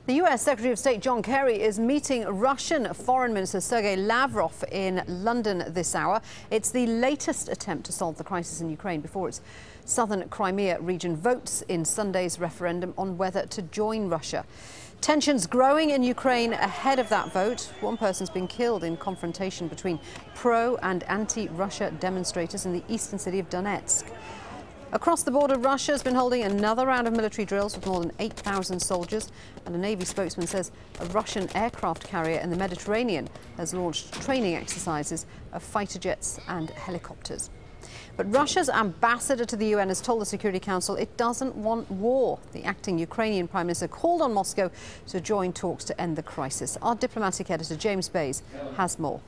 The US Secretary of State John Kerry is meeting Russian Foreign Minister Sergey Lavrov in London this hour. It's the latest attempt to solve the crisis in Ukraine before its southern Crimea region votes in Sunday's referendum on whether to join Russia. Tensions growing in Ukraine ahead of that vote. One person's been killed in confrontation between pro- and anti-Russia demonstrators in the eastern city of Donetsk. Across the border, Russia has been holding another round of military drills with more than 8,000 soldiers, and a Navy spokesman says a Russian aircraft carrier in the Mediterranean has launched training exercises of fighter jets and helicopters. But Russia's ambassador to the UN has told the Security Council it doesn't want war. The acting Ukrainian Prime Minister called on Moscow to join talks to end the crisis. Our diplomatic editor James Bays has more.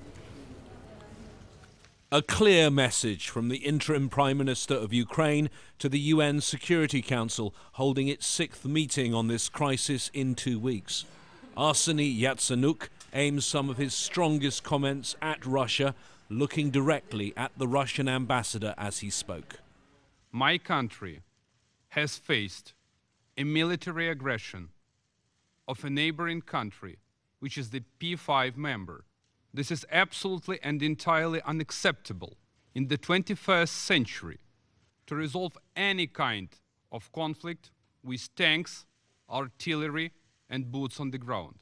A clear message from the interim Prime Minister of Ukraine to the UN Security Council holding its 6th meeting on this crisis in 2 weeks. Arseniy Yatsenuk aims some of his strongest comments at Russia, looking directly at the Russian ambassador as he spoke. My country has faced a military aggression of a neighboring country, which is the P5 member. This is absolutely and entirely unacceptable in the 21st century to resolve any kind of conflict with tanks, artillery and boots on the ground.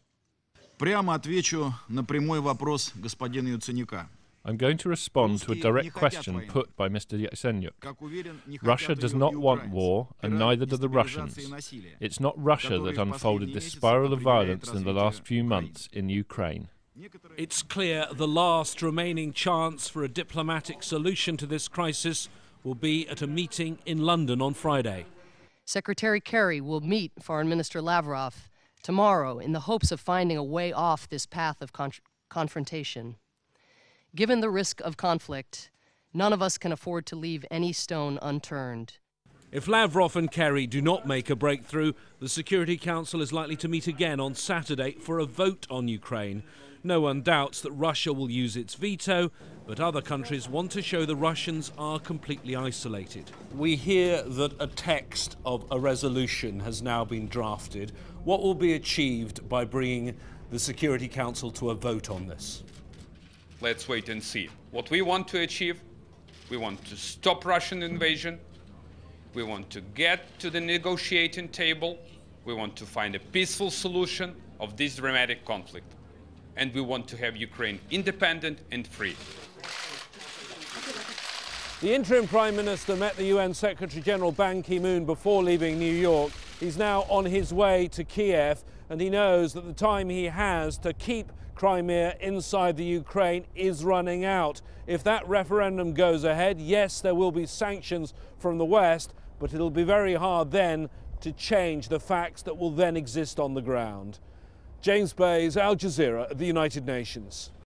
Прямо отвечу на прямой вопрос господина Яценюка. I'm going to respond to a direct question put by Mr. Yatsenyuk. Russia does not want war, and neither do the Russians. It's not Russia that unfolded this spiral of violence in the last few months in Ukraine. It's clear the last remaining chance for a diplomatic solution to this crisis will be at a meeting in London on Friday. Secretary Kerry will meet Foreign Minister Lavrov tomorrow in the hopes of finding a way off this path of confrontation. Given the risk of conflict, none of us can afford to leave any stone unturned. If Lavrov and Kerry do not make a breakthrough, the Security Council is likely to meet again on Saturday for a vote on Ukraine. No one doubts that Russia will use its veto, but other countries want to show the Russians are completely isolated. We hear that a text of a resolution has now been drafted. What will be achieved by bringing the Security Council to a vote on this? Let's wait and see. What we want to achieve, we want to stop Russian invasion. We want to get to the negotiating table. We want to find a peaceful solution of this dramatic conflict. And we want to have Ukraine independent and free. The interim Prime Minister met the UN Secretary-General Ban Ki-moon before leaving New York. He's now on his way to Kiev, and he knows that the time he has to keep Crimea inside the Ukraine is running out. If that referendum goes ahead, yes, there will be sanctions from the West, but it'll be very hard then to change the facts that will then exist on the ground. James Bays, Al Jazeera, at the United Nations.